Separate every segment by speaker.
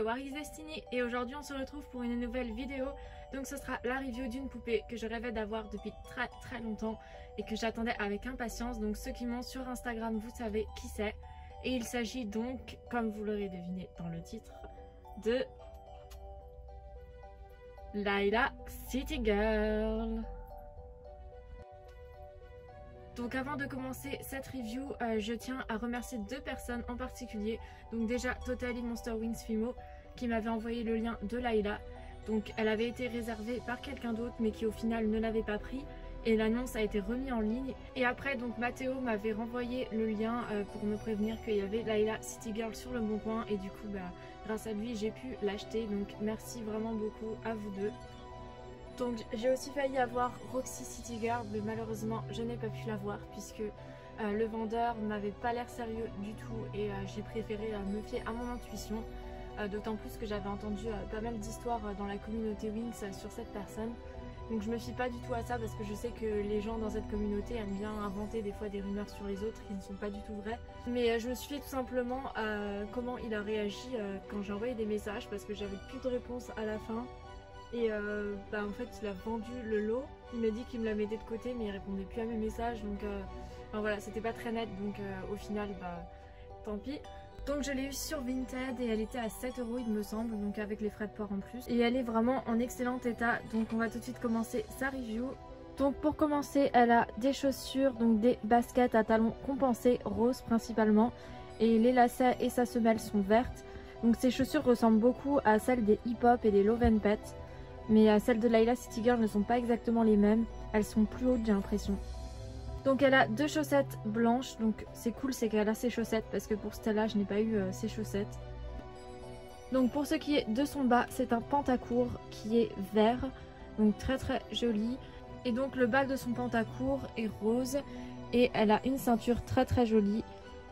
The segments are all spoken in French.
Speaker 1: War is Destiny et aujourd'hui on se retrouve pour une nouvelle vidéo. Donc ce sera la review d'une poupée que je rêvais d'avoir depuis très longtemps et que j'attendais avec impatience. Donc ceux qui m'ont sur Instagram, vous savez qui c'est. Et il s'agit donc, comme vous l'aurez deviné dans le titre, de Layla City Girl. Donc avant de commencer cette review, je tiens à remercier deux personnes en particulier. Donc déjà Totally Monster Wings Fimo qui m'avait envoyé le lien de Layla. Donc elle avait été réservée par quelqu'un d'autre mais qui au final ne l'avait pas pris. Et l'annonce a été remise en ligne. Et après donc Mathéo m'avait renvoyé le lien pour me prévenir qu'il y avait Layla City Girl sur le bon coin. Et du coup grâce à lui j'ai pu l'acheter. Donc merci vraiment beaucoup à vous deux. Donc j'ai aussi failli avoir Roxy City Girl, mais malheureusement je n'ai pas pu l'avoir puisque le vendeur m'avait pas l'air sérieux du tout et j'ai préféré me fier à mon intuition. D'autant plus que j'avais entendu pas mal d'histoires dans la communauté Wings sur cette personne. Donc je me fie pas du tout à ça parce que je sais que les gens dans cette communauté aiment bien inventer des fois des rumeurs sur les autres qui ne sont pas du tout vraies. Mais je me suis fait tout simplement à comment il a réagi quand j'ai envoyé des messages parce que j'avais plus de réponse à la fin. Et en fait il a vendu le lot, il m'a dit qu'il me la mettait de côté mais il répondait plus à mes messages donc voilà, c'était pas très net donc au final tant pis. Donc je l'ai eu sur Vinted et elle était à 7 € il me semble, donc avec les frais de port en plus. Et elle est vraiment en excellent état, donc on va tout de suite commencer sa review. Donc pour commencer elle a des chaussures, donc des baskets à talons compensés, roses principalement. Et les lacets et sa semelle sont vertes. Donc ces chaussures ressemblent beaucoup à celles des Hip Hop et des Love and Pet. Mais celles de Layla City Girl ne sont pas exactement les mêmes, elles sont plus hautes j'ai l'impression. Donc elle a deux chaussettes blanches, donc c'est cool c'est qu'elle a ses chaussettes parce que pour Stella je n'ai pas eu ses chaussettes. Donc pour ce qui est de son bas, c'est un pantacourt qui est vert, donc très joli. Et donc le bas de son pantacourt est rose et elle a une ceinture très jolie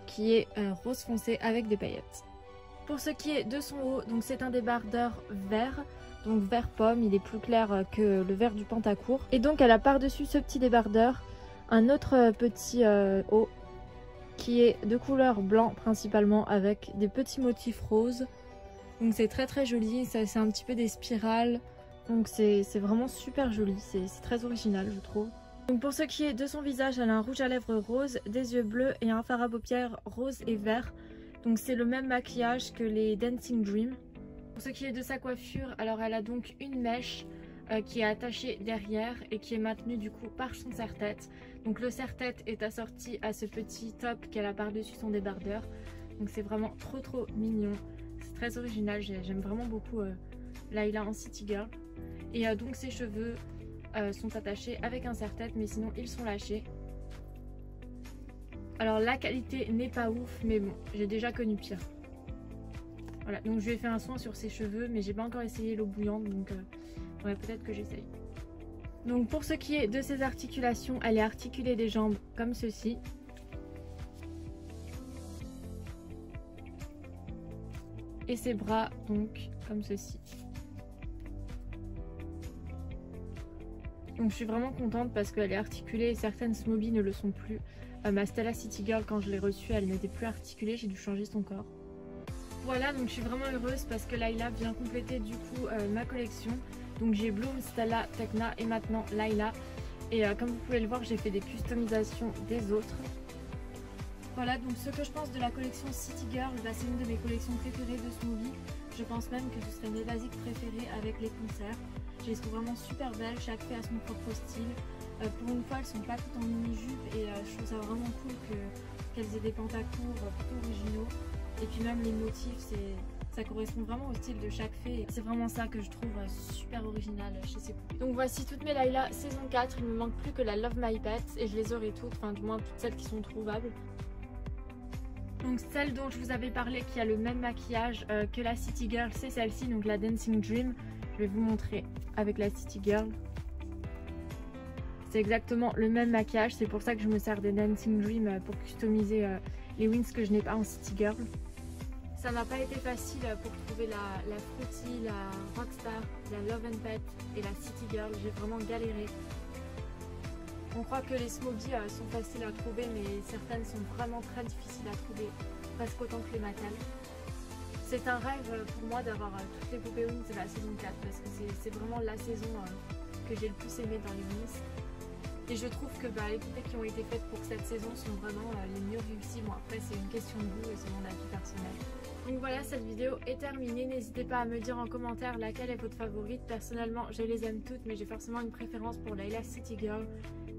Speaker 1: qui est rose foncé avec des paillettes. Pour ce qui est de son haut, donc c'est un débardeur vert. Donc vert pomme, il est plus clair que le vert du pantacourt. Et donc elle a par-dessus ce petit débardeur un autre petit haut qui est de couleur blanc principalement avec des petits motifs roses. Donc c'est très joli, c'est un petit peu des spirales. Donc c'est vraiment super joli, c'est très original je trouve. Donc pour ce qui est de son visage, elle a un rouge à lèvres rose, des yeux bleus et un fard à paupières rose et vert. Donc c'est le même maquillage que les Dancing Dream. Pour ce qui est de sa coiffure, alors elle a donc une mèche qui est attachée derrière et qui est maintenue du coup par son serre-tête. Donc le serre-tête est assorti à ce petit top qu'elle a par-dessus son débardeur. Donc c'est vraiment trop mignon. C'est très original, j'aime vraiment beaucoup Layla en City Girl. Et donc ses cheveux sont attachés avec un serre-tête mais sinon ils sont lâchés. Alors la qualité n'est pas ouf mais bon, j'ai déjà connu pire. Voilà, donc je lui ai fait un soin sur ses cheveux mais j'ai pas encore essayé l'eau bouillante donc ouais, peut-être que j'essaye. Donc pour ce qui est de ses articulations, elle est articulée des jambes comme ceci. Et ses bras donc comme ceci. Donc je suis vraiment contente parce qu'elle est articulée et certaines Smobies ne le sont plus. Ma Stella City Girl quand je l'ai reçue elle n'était plus articulée, j'ai dû changer son corps. Voilà, donc je suis vraiment heureuse parce que Layla vient compléter du coup ma collection. Donc j'ai Bloom, Stella, Tecna et maintenant Layla. Et comme vous pouvez le voir, j'ai fait des customisations des autres. Voilà, donc ce que je pense de la collection City Girl, c'est une de mes collections préférées de Smoothie. Je pense même que ce serait mes basiques préférées avec les concerts. Je les trouve vraiment super belles, chaque fée a son propre style. Pour une fois, elles sont pas toutes en mini-jupe et je trouve ça vraiment cool qu'elles aient des pantacourts plutôt originaux. Et puis même les motifs, ça correspond vraiment au style de chaque fée. C'est vraiment ça que je trouve super original chez ces poupées. Donc voici toutes mes Layla saison 4. Il me manque plus que la Love My Pet et je les aurai toutes, enfin du moins toutes celles qui sont trouvables. Donc celle dont je vous avais parlé qui a le même maquillage que la City Girl, c'est celle-ci, donc la Dancing Dream. Je vais vous montrer avec la City Girl. C'est exactement le même maquillage, c'est pour ça que je me sers des Dancing Dream pour customiser les wings que je n'ai pas en City Girl. Ça n'a pas été facile pour trouver la Fruity, la Rockstar, la Love and Pet et la City Girl, j'ai vraiment galéré. On croit que les Smobies sont faciles à trouver mais certaines sont vraiment très difficiles à trouver, presque autant que les Mattel. c'est un rêve pour moi d'avoir toutes les poupées Wings de la saison 4 parce que c'est vraiment la saison que j'ai le plus aimé dans les Wings. Et je trouve que les poupées qui ont été faites pour cette saison sont vraiment les mieux réussies. Bon après c'est une question de goût et c'est mon avis personnel. Donc voilà, cette vidéo est terminée. N'hésitez pas à me dire en commentaire laquelle est votre favorite. Personnellement je les aime toutes mais j'ai forcément une préférence pour Layla City Girl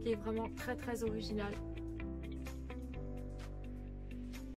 Speaker 1: qui est vraiment très originale.